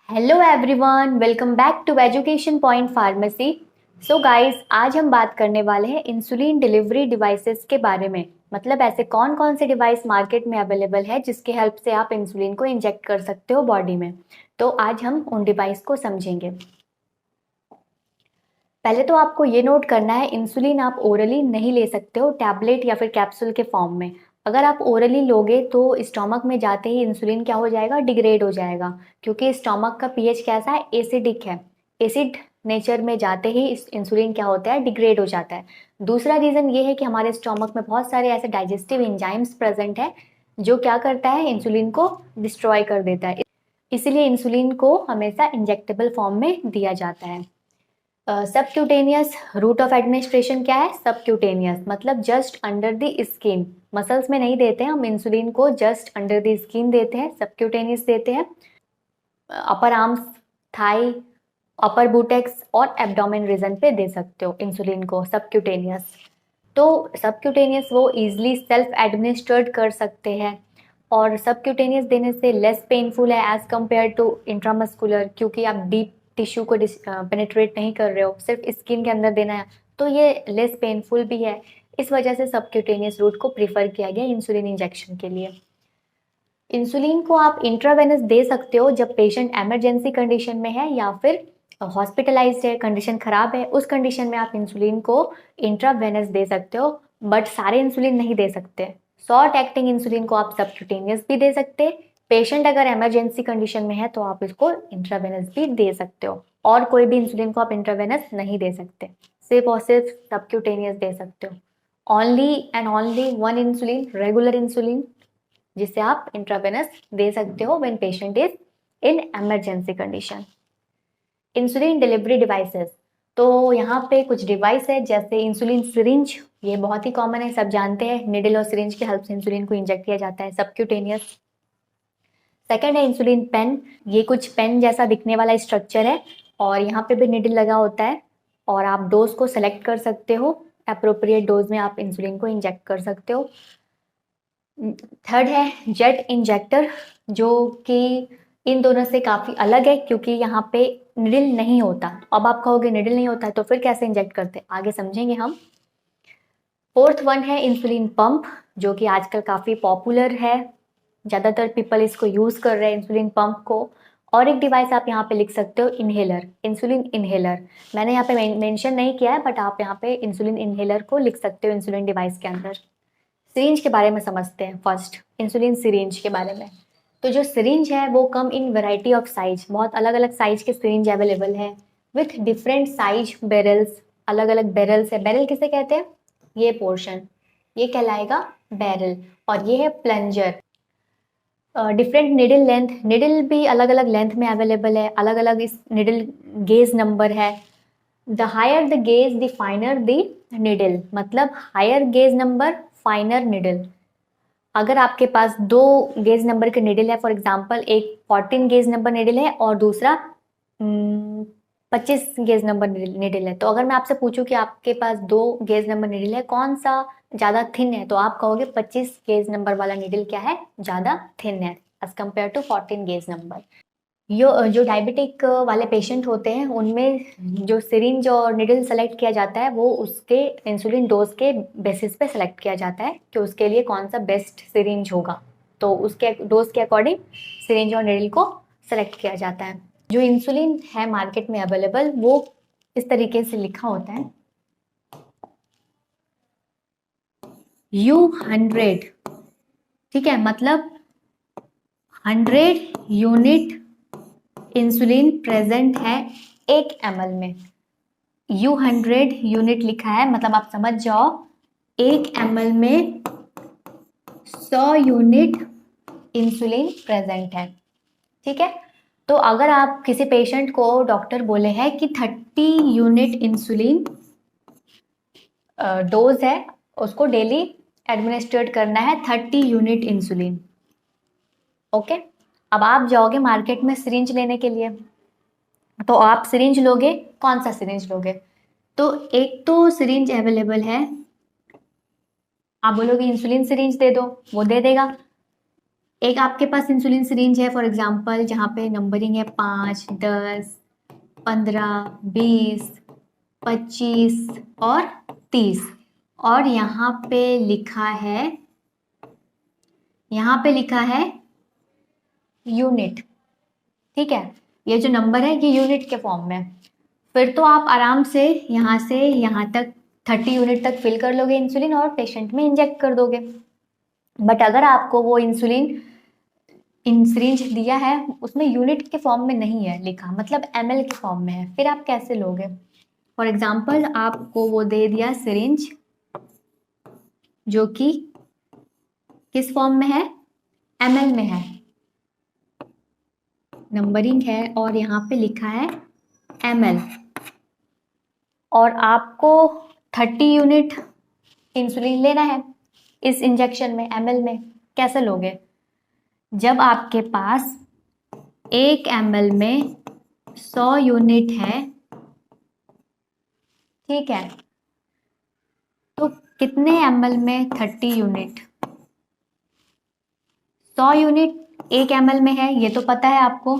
Hello everyone, welcome back to education point pharmacy. So guys, आज हम बात करने वाले हैं इंसुलिन डिलीवरी डिवाइसेस के बारे में। मतलब ऐसे कौन कौन से डिवाइस मार्केट में अवेलेबल है जिसके हेल्प से आप इंसुलिन को इंजेक्ट कर सकते हो बॉडी में। तो आज हम उन डिवाइस को समझेंगे। पहले तो आपको ये नोट करना है, इंसुलिन आप ओरली नहीं ले सकते हो, टैबलेट या फिर कैप्सूल के फॉर्म में। अगर आप ओरली लोगे तो स्टोमक में जाते ही इंसुलिन क्या हो जाएगा, डिग्रेड हो जाएगा, क्योंकि स्टोमक का पीएच कैसा है, एसिडिक है। एसिड नेचर में जाते ही इंसुलिन क्या होता है, डिग्रेड हो जाता है। दूसरा रीज़न ये है कि हमारे स्टोमक में बहुत सारे ऐसे डाइजेस्टिव एंजाइम्स प्रेजेंट है जो क्या करता है, इंसुलिन को डिस्ट्रॉय कर देता है। इसीलिए इंसुलिन को हमेशा इंजेक्टेबल फॉर्म में दिया जाता है। सबक्यूटेनियस रूट ऑफ एडमिनिस्ट्रेशन क्या है, सबक्यूटेनियस मतलब just under the skin. Muscles में नहीं देते हैं हम इंसुलिन को, जस्ट अंडर द स्किन देते हैं, सबक्यूटेनियस देते हैं। अपर आर्म्स, थाई, अपर बुटेक्स और एब्डोमेन रीजन पे दे सकते हो इंसुलिन को सबक्यूटेनियस। तो सबक्यूटेनियस वो इजीली सेल्फ एडमिनिस्ट्रेट कर सकते हैं, और सबक्यूटेनियस देने से लेस पेनफुल है एज कम्पेयर टू इंट्रामस्कुलर, क्योंकि आप डीप टिश्यू को पेनिट्रेट नहीं कर रहे हो, सिर्फ स्किन के अंदर देना है, तो ये लेस पेनफुल भी है। इस वजह से सबक्यूटेनियस रूट को प्रीफर किया गया इंसुलिन इंजेक्शन के लिए। इंसुलिन को आप इंट्रावेनस दे सकते हो जब पेशेंट इमरजेंसी कंडीशन में है या फिर हॉस्पिटलाइज्ड है, कंडीशन खराब है, उस कंडीशन में आप इंसुलिन को इंट्रावेनस दे सकते हो। बट सारे इंसुलिन नहीं दे सकते। शॉर्ट एक्टिंग इंसुलिन को आप सबक्यूटेनियस भी दे सकते। पेशेंट अगर इमरजेंसी कंडीशन में है तो आप इसको इंट्रावेनस भी दे सकते हो, और कोई भी इंसुलिन को आप इंट्रावेनस नहीं दे सकते, सिर्फ और सिर्फ सबक्यूटेनियस दे सकते हो। Only and only one insulin, regular insulin, जिसे आप इंट्रावेनस दे सकते हो when patient is in emergency condition. Insulin delivery devices, तो यहाँ पे कुछ डिवाइस है जैसे इंसुलिन सिरिंज, ये बहुत ही कॉमन है, सब जानते हैं, निडल और सिरिंज की हेल्प से इंसुलिन को इंजेक्ट किया जाता है, सबक्यूटेनियस। सेकेंड है इंसुलिन पेन, ये कुछ पेन जैसा दिखने वाला स्ट्रक्चर है, और यहाँ पे भी निडल लगा होता है, और आप डोज को सेलेक्ट कर सकते हो, अप्रोप्रिएट डोज में आप इंसुलिन को इंजेक्ट कर सकते हो। थर्ड है जेट इंजेक्टर, जो कि इन दोनों से काफ़ी अलग है, क्योंकि यहाँ पे निडल नहीं होता। अब आप कहोगे निडल नहीं होता है तो फिर कैसे इंजेक्ट करते हैं, आगे समझेंगे हम। फोर्थ वन है इंसुलिन पंप, जो कि आजकल काफ़ी पॉपुलर है, ज़्यादातर पीपल इसको यूज़ कर रहे हैं इंसुलिन पंप को। और एक डिवाइस आप यहाँ पे लिख सकते हो, इन्हेलर, इंसुलिन इन्हेलर। मैंने यहाँ पे मेंशन नहीं किया है, बट आप यहाँ पे इंसुलिन इन्हेलर को लिख सकते हो इंसुलिन डिवाइस के अंदर। सिरिंज के बारे में समझते हैं फर्स्ट, इंसुलिन सिरिंज के बारे में। तो जो सिरिंज है वो कम इन वैरायटी ऑफ साइज, बहुत अलग अलग साइज के सिरिंज अवेलेबल है, विथ डिफरेंट साइज बैरल्स, अलग अलग बैरल्स है। बैरल किसे कहते हैं, ये पोर्शन, ये कहलाएगा बैरल, और ये है plunger. Different needle length, needle भी अलग अलग लेंथ में अवेलेबल है, अलग अलग इस निडल गेज नंबर है। The higher the gauge the finer the needle, मतलब higher gauge number, finer needle. अगर आपके पास दो गेज नंबर के निडल है, फॉर एग्जांपल एक 14 गेज नंबर निडल है और दूसरा 25 गेज नंबर निडल है, तो अगर मैं आपसे पूछूं कि आपके पास दो गेज नंबर निडल है, कौन सा ज़्यादा थिन है, तो आप कहोगे 25 गेज नंबर वाला निडल क्या है, ज़्यादा थिन है as compare to 14 gauge number. जो डायबिटिक वाले पेशेंट होते हैं उनमें जो सिरिंज और निडल सेलेक्ट किया जाता है वो उसके इंसुलिन डोज के बेसिस पे सेलेक्ट किया जाता है कि उसके लिए कौन सा बेस्ट सिरिंज होगा, तो उसके डोज के अकॉर्डिंग सिरिंज और निडल को सेलेक्ट किया जाता है। जो इंसुलिन है मार्केट में अवेलेबल वो इस तरीके से लिखा होता है, U100, ठीक है, मतलब 100 यूनिट इंसुलिन प्रेजेंट है 1 ml में। U100 यूनिट लिखा है, मतलब आप समझ जाओ 1 ml में 100 यूनिट इंसुलिन प्रेजेंट है, ठीक है। तो अगर आप किसी पेशेंट को डॉक्टर बोले हैं कि 30 यूनिट इंसुलिन डोज है, उसको डेली एडमिनिस्ट्रेट करना है 30 यूनिट इंसुलिन, ओके। अब आप जाओगे मार्केट में सिरिंज लेने के लिए, तो आप सिरिंज लोगे, कौन सा सिरिंज लोगे, तो एक तो सिरिंज अवेलेबल है, आप बोलोगे इंसुलिन सिरिंज दे दो, वो दे देगा। एक आपके पास इंसुलिन सिरिंज है फॉर एग्जांपल, जहाँ पे नंबरिंग है 5, 10, 15, 20, 25 और 30, और यहाँ पे लिखा है यूनिट। ठीक है, ये जो नंबर है ये यूनिट के फॉर्म में। फिर तो आप आराम से यहाँ तक 30 यूनिट तक फिल कर लोगे इंसुलिन और पेशेंट में इंजेक्ट कर दोगे। बट अगर आपको वो इंसुलिन सिरिंज दिया है उसमें यूनिट के फॉर्म में नहीं है लिखा, मतलब ml के फॉर्म में है, फिर आप कैसे लोगे? फॉर एग्जाम्पल आपको वो दे दिया सिरिंज जो कि किस फॉर्म में है, ml में है, नंबरिंग है और यहाँ पे लिखा है ml, और आपको 30 यूनिट इंसुलिन लेना है इस इंजेक्शन में ml में। कैसे लोगे? जब आपके पास 1 ml में 100 यूनिट है, ठीक है, तो कितने ml में 30 यूनिट? 100 यूनिट 1 ml में है, ये तो पता है आपको,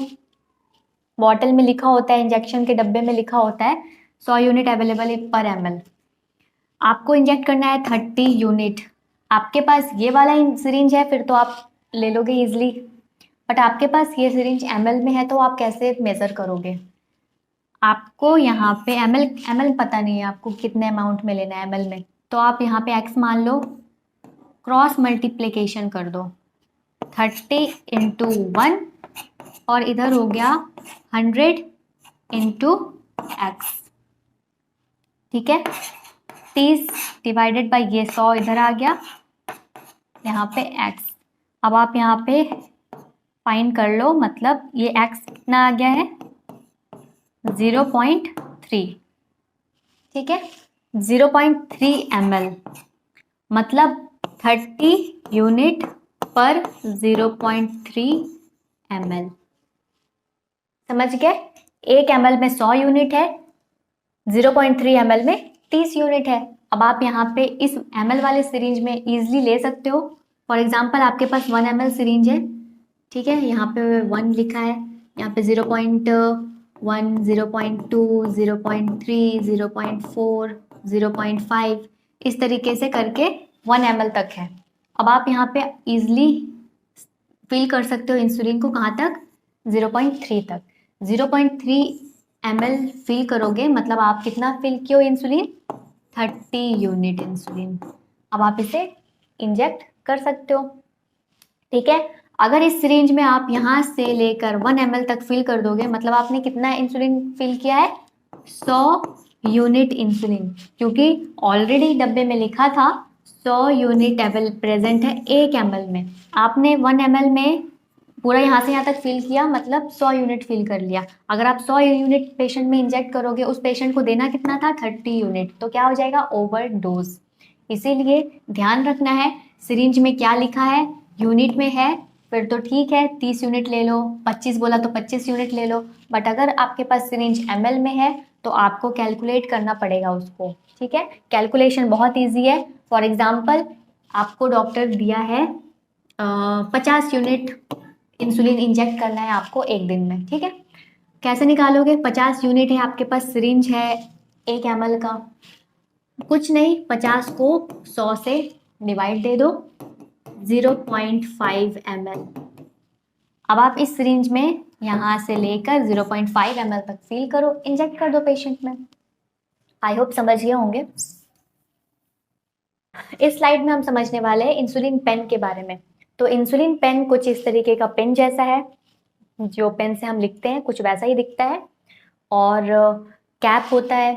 बॉटल में लिखा होता है, इंजेक्शन के डब्बे में लिखा होता है 100 यूनिट अवेलेबल पर ml। आपको इंजेक्ट करना है 30 यूनिट। आपके पास ये वाला सिरिंज है फिर तो आप ले लोगे इजिली, बट आपके पास ये सिरिंज ml में है तो आप कैसे मेज़र करोगे? आपको यहाँ पे ml पता नहीं है आपको कितने अमाउंट में लेना है ml में, तो आप यहाँ पे x मान लो, क्रॉस मल्टीप्लिकेशन कर दो, 30 इंटू 1 और इधर हो गया 100 इंटू एक्स। ठीक है, 30 डिवाइडेड बाई ये 100 इधर आ गया, यहाँ पे x। अब आप यहाँ पे फाइंड कर लो, मतलब ये x कितना आ गया है, 0.3। ठीक है, 0.3 ml, मतलब 30 यूनिट पर 0.3 ml। समझ गए? 1 ml में 100 यूनिट है, 0.3 ml में 30 यूनिट है। अब आप यहाँ पे इस ml वाले सिरिंज में इजीली ले सकते हो। फॉर एग्जांपल आपके पास 1 ml सिरिंज है, ठीक है, यहाँ पे 1 लिखा है, यहाँ पे 0.1, 0.2, 0.3, 0.4, 0.5, इस तरीके से करके 1 ml तक है। अब आप यहाँ पे इजीली फिल कर सकते हो इंसुलिन को, कहाँ तक, 0.3 तक। 0.3 ml फिल करोगे मतलब आप कितना फिल किए हो इंसुलिन, 30 यूनिट इंसुलिन। अब आप इसे इंजेक्ट कर सकते हो। ठीक है, अगर इस सिरिंज में आप यहाँ से लेकर 1 ml तक फिल कर दोगे मतलब आपने कितना इंसुलिन फिल किया है, 100 यूनिट इंसुलिन, क्योंकि ऑलरेडी डब्बे में लिखा था 100 यूनिट प्रेजेंट है 1 ml में। आपने 1 ml में पूरा यहाँ से यहाँ तक फिल किया, मतलब 100 यूनिट फिल कर लिया। अगर आप 100 यूनिट पेशेंट में इंजेक्ट करोगे, उस पेशेंट को देना कितना था, 30 यूनिट, तो क्या हो जाएगा, ओवरडोज। इसीलिए ध्यान रखना है सिरिंज में क्या लिखा है, यूनिट में है फिर तो ठीक है, 30 यूनिट ले लो, 25 बोला तो 25 यूनिट ले लो, बट अगर आपके पास सिरिंज ml में है तो आपको कैलकुलेट करना पड़ेगा उसको। ठीक है, कैलकुलेशन बहुत ईजी है। फॉर एग्जाम्पल आपको डॉक्टर दिया है 50 यूनिट इंसुलिन इंजेक्ट करना है आपको एक दिन में। ठीक है, कैसे निकालोगे, 50 यूनिट है आपके पास, सिरिंज है 1 ml का, कुछ नहीं, 50 को 100 से डिवाइड दे दो, 0.5 ml। अब आप इस सिरिंज में यहाँ से लेकर 0.5 ml तक फिल करो, इंजेक्ट कर दो पेशेंट में। आई होप समझ गए होंगे। इस स्लाइड में हम समझने वाले हैं इंसुलिन पेन के बारे में। तो इंसुलिन पेन कुछ इस तरीके का पेन जैसा है, जो पेन से हम लिखते हैं कुछ वैसा ही दिखता है, और कैप होता है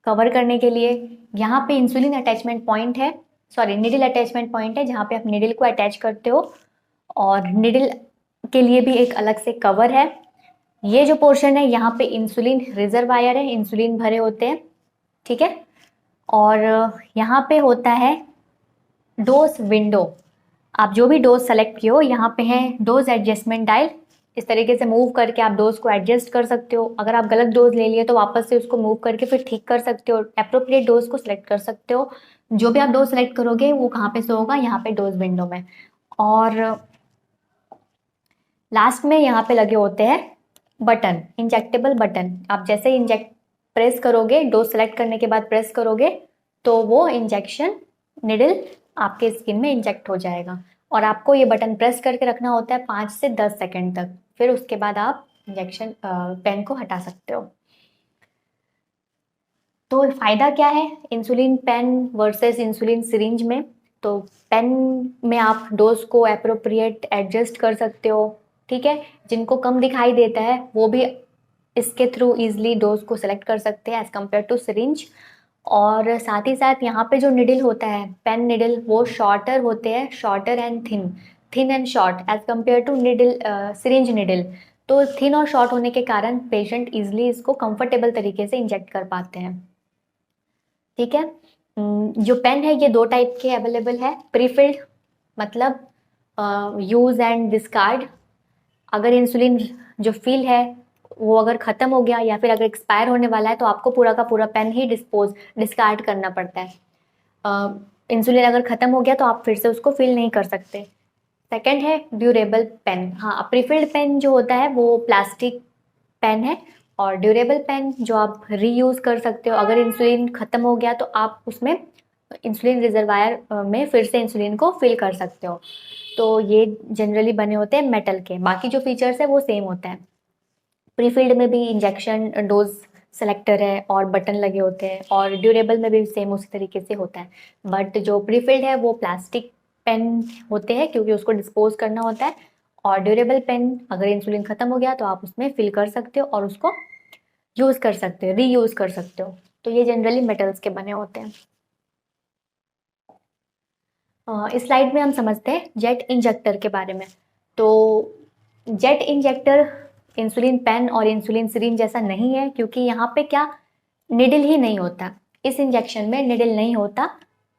कवर करने के लिए। यहाँ पे इंसुलिन अटैचमेंट पॉइंट है, सॉरी निडल अटैचमेंट पॉइंट है, जहाँ पे आप निडल को अटैच करते हो, और निडल के लिए भी एक अलग से कवर है। ये जो पोर्शन है यहाँ पे इंसुलिन रिजर्वायर है, इंसुलिन भरे होते हैं। ठीक है, और यहाँ पे होता है डोज विंडो, आप जो भी डोज सेलेक्ट किए हो यहाँ पे है डोज एडजस्टमेंट डायल, इस तरीके से मूव करके आप डोज को एडजस्ट कर सकते हो। अगर आप गलत डोज ले लिए तो वापस से उसको मूव करके फिर ठीक कर सकते हो, एप्रोप्रिएट डोज को सिलेक्ट कर सकते हो। जो भी आप डोज सेलेक्ट करोगे वो कहाँ पे शो होगा, यहाँ पे डोज विंडो में। और लास्ट में यहाँ पे लगे होते हैं बटन, इंजेक्टेबल बटन। आप जैसे इंजेक्ट प्रेस करोगे, डोज सेलेक्ट करने के बाद प्रेस करोगे तो वो इंजेक्शन निडल आपके स्किन में इंजेक्ट हो जाएगा। और आपको ये बटन प्रेस करके रखना होता है 5 से 10 सेकंड तक, फिर उसके बाद आप इंजेक्शन पेन को हटा सकते हो। तो फ़ायदा क्या है insulin pen versus insulin syringe में? तो पेन में आप डोज को अप्रोप्रिएट एडजस्ट कर सकते हो, ठीक है। जिनको कम दिखाई देता है वो भी इसके थ्रू इजीली डोज को सेलेक्ट कर सकते हैं एज कम्पेयर टू सिरिंज। और साथ ही साथ यहाँ पे जो निडल होता है, पेन निडल, वो शॉर्टर होते हैं, shorter and thin, thin and short as compare to needle, syringe needle. तो थिन और शॉर्ट होने के कारण पेशेंट इजिली इसको कंफर्टेबल तरीके से इंजेक्ट कर पाते हैं, ठीक है। जो पेन है ये दो टाइप के अवेलेबल है। प्रीफिल्ड मतलब यूज एंड डिस्कार्ड। अगर इंसुलिन जो फिल है वो अगर ख़त्म हो गया या फिर अगर एक्सपायर होने वाला है तो आपको पूरा का पूरा पेन ही डिस्कार्ड करना पड़ता है। इंसुलिन अगर ख़त्म हो गया तो आप फिर से उसको फिल नहीं कर सकते। सेकंड है ड्यूरेबल पेन। हाँ, प्रीफिल्ड पेन जो होता है वो प्लास्टिक पेन है, और ड्यूरेबल पेन जो आप रीयूज़ कर सकते हो। अगर इंसुलिन ख़त्म हो गया तो आप उसमें इंसुलिन रिजर्वायर में फिर से इंसुलिन को फिल कर सकते हो। तो ये जनरली बने होते हैं मेटल के, बाकी जो फीचर्स है वो सेम होता है। प्रीफिल्ड में भी इंजेक्शन डोज सेलेक्टर है और बटन लगे होते हैं, और ड्यूरेबल में भी सेम उसी तरीके से होता है। बट जो प्रीफिल्ड है वो प्लास्टिक पेन होते हैं क्योंकि उसको डिस्पोज करना होता है, और ड्यूरेबल पेन अगर इंसुलिन ख़त्म हो गया तो आप उसमें फिल कर सकते हो और उसको यूज़ कर सकते हो, रीयूज़ कर सकते हो। तो ये जनरली मेटल्स के बने होते हैं। इस स्लाइड में हम समझते हैं जेट इंजेक्टर के बारे में। तो जेट इंजेक्टर इंसुलिन पेन और इंसुलिन सिरिंज जैसा नहीं है, क्योंकि यहाँ पे क्या, निडल ही नहीं होता। इस इंजेक्शन में निडल नहीं होता,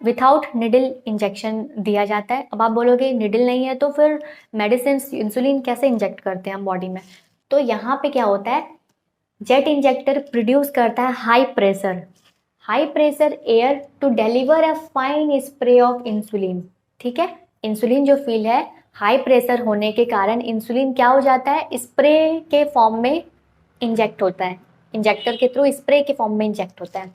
विथआउट निडल इंजेक्शन दिया जाता है। अब आप बोलोगे निडल नहीं है तो फिर मेडिसिन इंसुलिन कैसे इंजेक्ट करते हैं हम बॉडी में? तो यहाँ पे क्या होता है, जेट इंजेक्टर प्रोड्यूस करता है high pressure air to deliver a fine spray of insulin, ठीक है। इंसुलिन जो फील है, हाई प्रेशर होने के कारण इंसुलिन क्या हो जाता है, स्प्रे के फॉर्म में इंजेक्ट होता है, इंजेक्टर के थ्रू स्प्रे के फॉर्म में इंजेक्ट होता है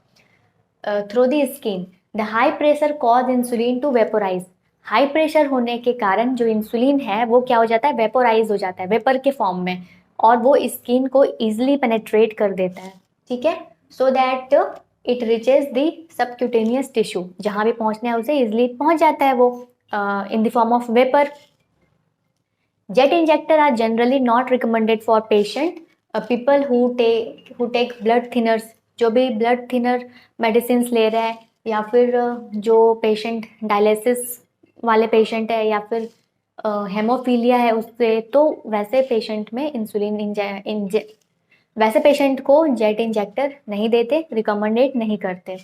through the skin. The high pressure cause insulin to vaporise. High pressure होने के कारण जो इंसुलिन है वो क्या हो जाता है, वेपोराइज हो जाता है वेपर के फॉर्म में, और वो स्किन को इजिली पेनेट्रेट कर देता है, ठीक है। So that it reaches the subcutaneous tissue, जहाँ भी पहुँचना है उसे इजिली पहुँच जाता है वो in the form of vapour. Jet injector are generally not recommended for patient people who take blood thinners, जो भी ब्लड थिनर मेडिसिन ले रहे हैं, या फिर जो पेशेंट डायलिसिस वाले पेशेंट है, या फिर हेमोफीलिया है उससे, तो वैसे पेशेंट में वैसे पेशेंट को जेट इंजेक्टर नहीं देते, रिकमेंडेड नहीं करते,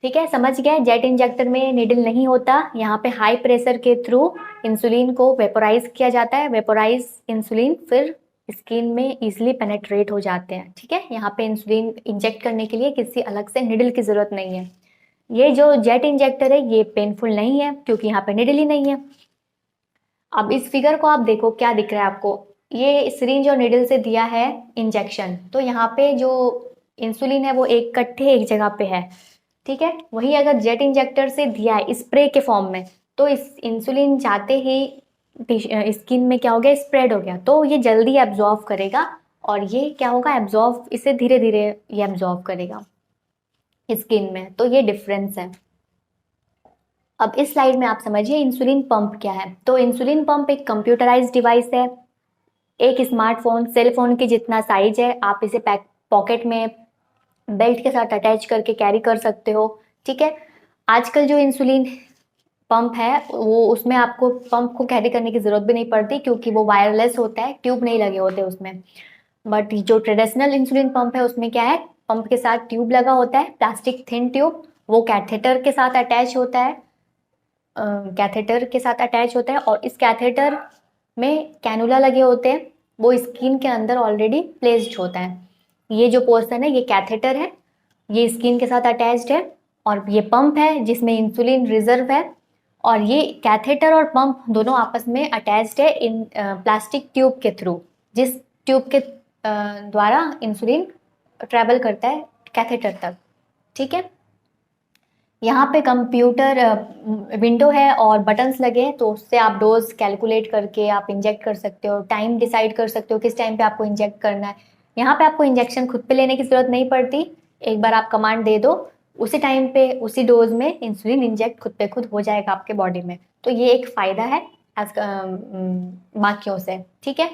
ठीक है। समझ गए, जेट इंजेक्टर में निडल नहीं होता, यहाँ पे हाई प्रेशर के थ्रू इंसुलिन को वेपोराइज किया जाता है, वेपोराइज इंसुलिन फिर स्किन में इजिली पेनेट्रेट हो जाते हैं, ठीक है। यहाँ पे इंसुलिन इंजेक्ट करने के लिए किसी अलग से निडल की जरूरत नहीं है। ये जो जेट इंजेक्टर है ये पेनफुल नहीं है क्योंकि यहाँ पे निडल ही नहीं है। अब इस फिगर को आप देखो, क्या दिख रहा है आपको, ये सिरिंज और निडल से दिया है इंजेक्शन, तो यहाँ पे जो इंसुलिन है वो एक कट्ठे एक जगह पे है, ठीक है। वही अगर जेट इंजेक्टर से दिया है स्प्रे के फॉर्म में, तो इस इंसुलिन जाते ही स्किन में क्या हो गया, स्प्रेड हो गया, तो ये जल्दी एब्जॉर्व करेगा, और ये क्या होगा, एब्जॉर्व, इसे धीरे धीरे ये एब्जॉर्व करेगा स्किन में, तो ये डिफरेंस है। अब इस स्लाइड में आप समझिए इंसुलिन पंप क्या है। तो इंसुलिन पंप एक कंप्यूटराइज्ड डिवाइस है, एक स्मार्टफोन सेल फोन के जितना साइज है, आप इसे पॉकेट में बेल्ट के साथ अटैच करके कैरी कर सकते हो, ठीक है। आजकल जो इंसुलिन पंप है वो, उसमें आपको पंप को कैरी करने की ज़रूरत भी नहीं पड़ती क्योंकि वो वायरलेस होता है, ट्यूब नहीं लगे होते उसमें। बट जो ट्रेडिशनल इंसुलिन पंप है उसमें क्या है, पंप के साथ ट्यूब लगा होता है, प्लास्टिक थिन ट्यूब, वो कैथेटर के साथ अटैच होता है, और इस कैथेटर में कैनुला लगे होते हैं, वो स्किन के अंदर ऑलरेडी प्लेस्ड होता है। ये जो पोर्शन है ये कैथेटर है, ये स्किन के साथ अटैच्ड है, और ये पंप है जिसमें इंसुलिन रिजर्व है, और ये कैथेटर और पंप दोनों आपस में अटैच्ड है इन प्लास्टिक ट्यूब के थ्रू, जिस ट्यूब के द्वारा इंसुलिन ट्रेवल करता है कैथेटर तक। ठीक है, यहाँ पे कंप्यूटर विंडो है और बटन्स लगे हैं, तो उससे आप डोज कैलकुलेट करके आप इंजेक्ट कर सकते हो, टाइम डिसाइड कर सकते हो किस टाइम पे आपको इंजेक्ट करना है। यहाँ पे आपको इंजेक्शन खुद पे लेने की जरूरत नहीं पड़ती, एक बार आप कमांड दे दो, उसी टाइम पे उसी डोज में इंसुलिन इंजेक्ट खुद पे खुद हो जाएगा आपके बॉडी में। तो ये एक फायदा है एज बाकियों से। ठीक है,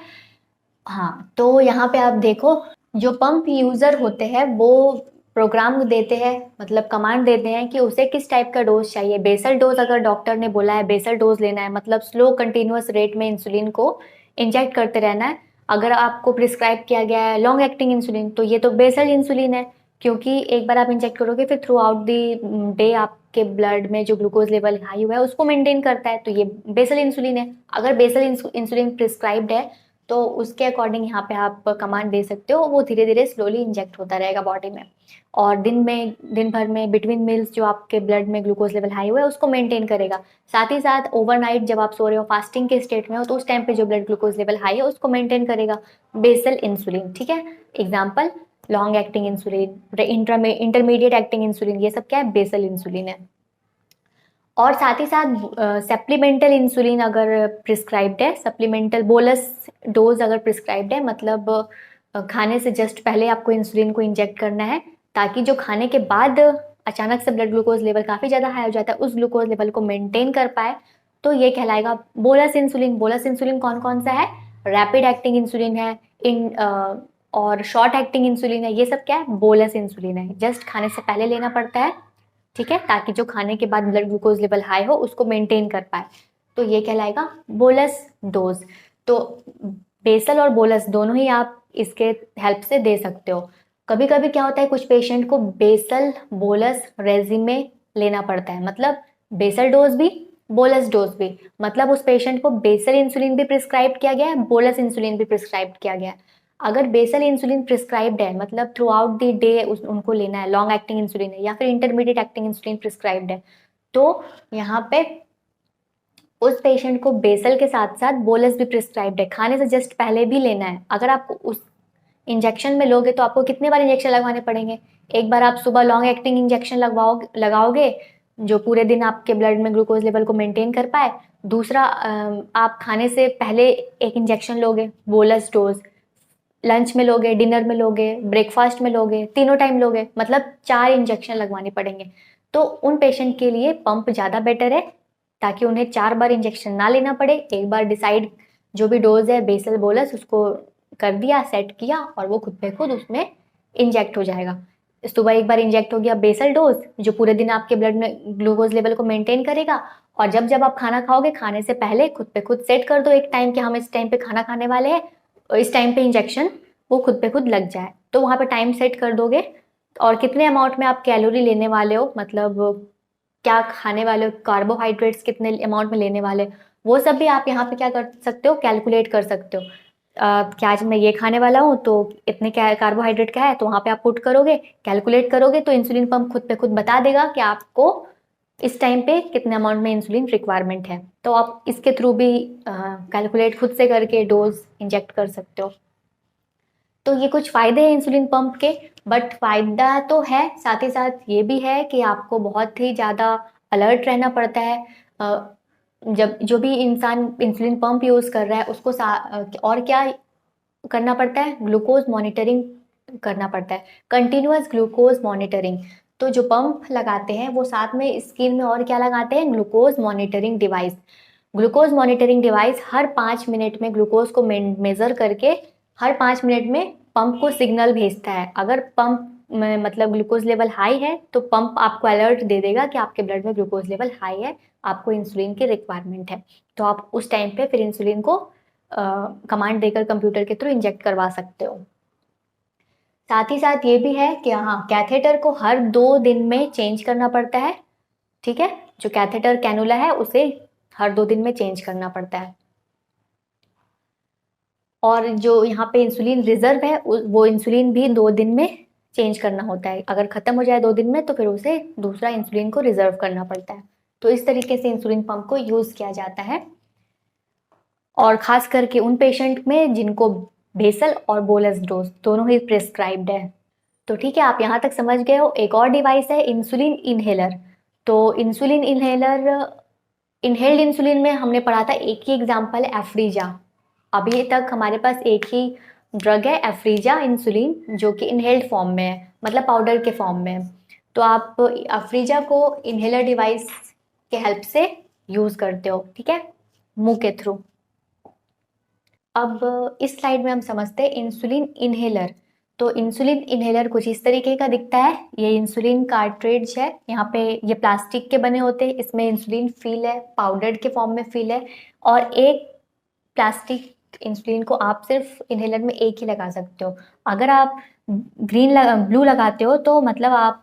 हाँ, तो यहाँ पे आप देखो, जो पंप यूजर होते हैं वो प्रोग्राम देते हैं, मतलब कमांड देते हैं कि उसे किस टाइप का डोज चाहिए। बेसल डोज अगर डॉक्टर ने बोला है बेसल डोज लेना है, मतलब स्लो कंटिन्यूअस रेट में इंसुलिन को इंजेक्ट करते रहना है। अगर आपको प्रिस्क्राइब किया गया है लॉन्ग एक्टिंग इंसुलिन, तो ये तो बेसल इंसुलिन है, क्योंकि एक बार आप इंजेक्ट करोगे फिर थ्रू आउट द डे आपके ब्लड में जो ग्लूकोज लेवल हाई हुआ है उसको मेंटेन करता है, तो ये बेसल इंसुलिन है। अगर बेसल इंसुलिन प्रिस्क्राइब्ड है तो उसके अकॉर्डिंग यहाँ पे आप कमांड दे सकते हो, वो धीरे धीरे स्लोली इंजेक्ट होता रहेगा बॉडी में। और दिन भर में बिटवीन मील्स जो आपके ब्लड में ग्लूकोज लेवल हाई हुआ है उसको मेंटेन करेगा। साथ ही साथ ओवरनाइट जब आप सो रहे हो फास्टिंग के स्टेट में हो, तो उस टाइम पे जो ब्लड ग्लूकोज लेवल हाई है उसको मेंटेन करेगा बेसल इंसुलिन। ठीक है, example long acting insulin, intermediate acting insulin, ये सब क्या है, बेसल इंसुलिन है। और साथ ही साथ सप्लीमेंटल इंसुलिन अगर प्रिस्क्राइब्ड है, सप्लीमेंटल बोलस डोज अगर प्रिस्क्राइब्ड है, मतलब खाने से जस्ट पहले आपको इंसुलिन को इंजेक्ट करना है, ताकि जो खाने के बाद अचानक से ब्लड ग्लूकोज लेवल काफ़ी ज़्यादा हाई हो जाता है उस ग्लूकोज लेवल को मेंटेन कर पाए, तो ये कहलाएगा बोलस इंसुलिन। बोलस इंसुलिन कौन कौन सा है, रैपिड एक्टिंग इंसुलिन है, और शॉर्ट एक्टिंग इंसुलिन है, ये सब क्या है, बोलस इंसुलिन है, जस्ट खाने से पहले लेना पड़ता है। ठीक है, ताकि जो खाने के बाद ब्लड ग्लूकोज लेवल हाई हो उसको मेंटेन कर पाए, तो ये कहलाएगा बोलस डोज। तो बेसल और बोलस दोनों ही आप इसके हेल्प से दे सकते हो। कभी कभी क्या होता है, कुछ पेशेंट को बेसल बोलस रेजिमे लेना पड़ता है, मतलब बेसल डोज भी बोलस डोज भी, मतलब उस पेशेंट को बेसल इंसुलिन भी प्रिस्क्राइब किया गया है, बोलस इंसुलिन भी प्रिस्क्राइब किया गया है। अगर बेसल इंसुलिन प्रिस्क्राइब्ड है, मतलब थ्रू आउट द डे उनको लेना है, लॉन्ग एक्टिंग इंसुलिन है या फिर इंटरमीडिएट एक्टिंग इंसुलिन प्रिस्क्राइब्ड है, तो यहाँ पे उस पेशेंट को बेसल के साथ साथ बोलस भी प्रिस्क्राइब्ड है, खाने से जस्ट पहले भी लेना है। अगर आपको उस इंजेक्शन में लोगे तो आपको कितने बार इंजेक्शन लगवाने पड़ेंगे, एक बार आप सुबह लॉन्ग एक्टिंग इंजेक्शन लगाओगे जो पूरे दिन आपके ब्लड में ग्लूकोज लेवल को मेंटेन कर पाए, दूसरा आप खाने से पहले एक इंजेक्शन लोगे बोलस डोज, लंच में लोगे, डिनर में लोगे, ब्रेकफास्ट में लोगे, तीनों टाइम लोगे, मतलब 4 इंजेक्शन लगवाने पड़ेंगे। तो उन पेशेंट के लिए पंप ज़्यादा बेटर है, ताकि उन्हें 4 बार इंजेक्शन ना लेना पड़े, एक बार डिसाइड जो भी डोज है बेसल बोलस उसको कर दिया, सेट किया, और वो खुद पे खुद उसमें इंजेक्ट हो जाएगा। सुबह एक बार इंजेक्ट हो गया बेसल डोज, जो पूरे दिन आपके ब्लड में ग्लूकोज लेवल को मेंटेन करेगा, और जब जब आप खाना खाओगे खाने से पहले खुद पे खुद सेट कर दो एक टाइम कि हम इस टाइम पे खाना खाने वाले हैं, इस टाइम पे इंजेक्शन वो खुद पे खुद लग जाए, तो वहाँ पे टाइम सेट कर दोगे। और कितने अमाउंट में आप कैलोरी लेने वाले हो, मतलब क्या खाने वाले हो, कार्बोहाइड्रेट्स कितने अमाउंट में लेने वाले, वो सब भी आप यहाँ पे क्या कर सकते हो, कैलकुलेट कर सकते हो। कि आज मैं ये खाने वाला हूँ तो इतने क्या कार्बोहाइड्रेट का है, तो वहाँ पे आप पुट करोगे, कैलकुलेट करोगे, तो इंसुलिन पंप खुद पे खुद बता देगा कि आपको इस टाइम पे कितने अमाउंट में इंसुलिन रिक्वायरमेंट है। तो आप इसके थ्रू भी कैलकुलेट खुद से करके डोज इंजेक्ट कर सकते हो। तो ये कुछ फ़ायदे हैं इंसुलिन पंप के, बट फ़ायदा तो है, साथ ही साथ ये भी है कि आपको बहुत ही ज़्यादा अलर्ट रहना पड़ता है। जब जो भी इंसान इंसुलिन पंप यूज़ कर रहा है उसको और क्या करना पड़ता है, ग्लूकोज मॉनिटरिंग करना पड़ता है, कंटिन्यूअस ग्लूकोज मॉनिटरिंग। तो जो पंप लगाते हैं वो साथ में स्किन में और क्या लगाते हैं, glucose monitoring device. Glucose monitoring device हर 5 मिनट में ग्लूकोज को मेजर करके हर 5 मिनट में पंप को सिग्नल भेजता है। अगर पंप में मतलब ग्लूकोज लेवल हाई है तो पंप आपको अलर्ट दे देगा कि आपके ब्लड में ग्लूकोज लेवल हाई है, आपको इंसुलिन की रिक्वायरमेंट है, तो आप उस टाइम पे फिर इंसुलिन को कमांड देकर कंप्यूटर के थ्रू इंजेक्ट करवा सकते हो। साथ ही साथ ये भी है कि हाँ, कैथेटर को हर 2 दिन में चेंज करना पड़ता है। ठीक है, जो कैथेटर कैनुला है उसे हर 2 दिन में चेंज करना पड़ता है। और जो यहाँ पे इंसुलिन रिजर्व है वो इंसुलिन भी 2 दिन में चेंज करना होता है, अगर खत्म हो जाए 2 दिन में तो फिर उसे दूसरा इंसुलिन को रिजर्व करना पड़ता है। तो इस तरीके से इंसुलिन पंप को यूज़ किया जाता है, और ख़ास करके उन पेशेंट में जिनको बेसल और बोलस डोज दोनों ही प्रिस्क्राइब्ड है। तो ठीक है, आप यहाँ तक समझ गए हो। एक और डिवाइस है इंसुलिन इनहेलर। तो इंसुलिन इनहेलर, इनहेल्ड इंसुलिन में हमने पढ़ा था, एक ही एग्जाम्पल है एफ्रीजा। अभी तक हमारे पास एक ही ड्रग है एफ्रीजा इंसुलिन, जो कि इनहेल्ड फॉर्म में है, मतलब पाउडर के फॉर्म में है। तो आप एफ्रीजा को इनहेलर डिवाइस के हेल्प से यूज़ करते हो, ठीक है, मुंह के थ्रू। अब इस स्लाइड में हम समझते हैं इंसुलिन इनहेलर। तो इंसुलिन इनहेलर कुछ इस तरीके का दिखता है। ये इंसुलिन कार्ट्रिज है, यहाँ पे ये प्लास्टिक के बने होते हैं, इसमें इंसुलिन फिल है, पाउडर के फॉर्म में फिल है, और एक प्लास्टिक इंसुलिन को आप सिर्फ इनहेलर में एक ही लगा सकते हो। अगर आप ब्लू लगाते हो तो मतलब आप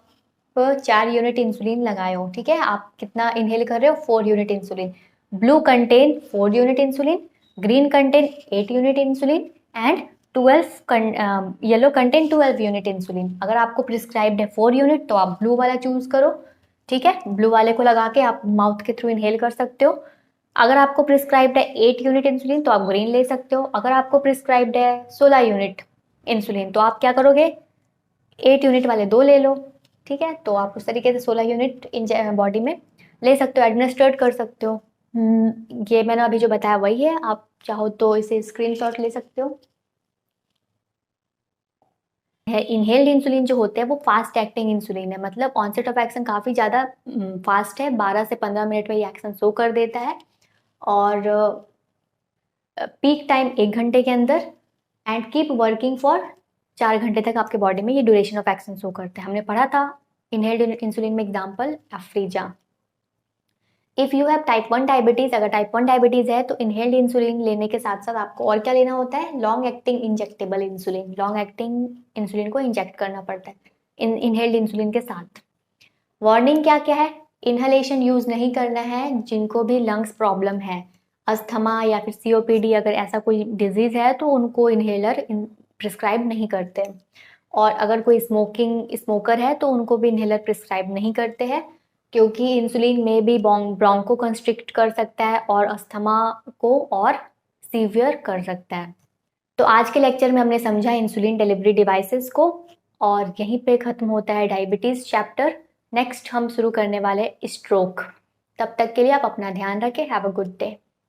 4 यूनिट इंसुलिन लगाए हो, ठीक है। आप कितना इनहेल कर रहे हो? 4 unit insulin. Blue contain 4 unit insulin, green contain 8 unit insulin, and 12 yellow contain 12 unit insulin. अगर आपको प्रिस्क्राइब्ड है 4 यूनिट तो आप ब्लू वाला चूज करो, ठीक है। ब्लू वाले को लगा के आप माउथ के थ्रू इनहेल कर सकते हो। अगर आपको प्रिस्क्राइब्ड है 8 यूनिट इंसुलिन तो आप ग्रीन ले सकते हो। अगर आपको प्रिस्क्राइब्ड है 16 यूनिट इंसुलिन तो आप क्या करोगे? 8 यूनिट वाले 2 ले लो, ठीक है। तो आप उस तरीके से 16 यूनिट बॉडी में ले सकते हो, एडमिनिस्ट्रेट कर सकते हो। ये मैंने अभी जो बताया वही है, आप चाहो तो इसे स्क्रीनशॉट ले सकते हो। है इनहेल्ड इंसुलिन जो होते हैं वो फास्ट एक्टिंग इंसुलिन है, मतलब ऑनसेट ऑफ एक्शन काफ़ी ज़्यादा फास्ट है, 12 से 15 मिनट में ये एक्शन शो कर देता है, और पीक टाइम 1 घंटे के अंदर, एंड कीप वर्किंग फॉर 4 घंटे तक आपके बॉडी में ये ड्यूरेशन ऑफ एक्शन शो करता है। हमने पढ़ा था इनहेल्ड इंसुलिन में example Afrezza. If you have type 1 diabetes, अगर टाइप 1 डायबिटीज़ है तो इनहेल्ड इंसुलिन लेने के साथ साथ आपको और क्या लेना होता है? Long acting injectable insulin. Long acting insulin को इंजेक्ट करना पड़ता है इनहेल्ड इंसुलिन के साथ। वार्निंग क्या क्या है? इनहलेशन यूज़ नहीं करना है जिनको भी लंग्स प्रॉब्लम है, अस्थमा या फिर सीओपीडी, अगर ऐसा कोई डिजीज़ है तो उनको इनहेलर प्रिस्क्राइब नहीं करते। और अगर कोई स्मोकर है तो उनको भी इनहेलर प्रिस्क्राइब नहीं करते हैं, क्योंकि इंसुलिन में भी ब्रोंको कंस्ट्रिक्ट कर सकता है और अस्थमा को और सीवियर कर सकता है। तो आज के लेक्चर में हमने समझा इंसुलिन डिलीवरी डिवाइसेस को, और यहीं पे ख़त्म होता है डायबिटीज़ चैप्टर। नेक्स्ट हम शुरू करने वाले स्ट्रोक। तब तक के लिए आप अपना ध्यान रखें। Have a good day.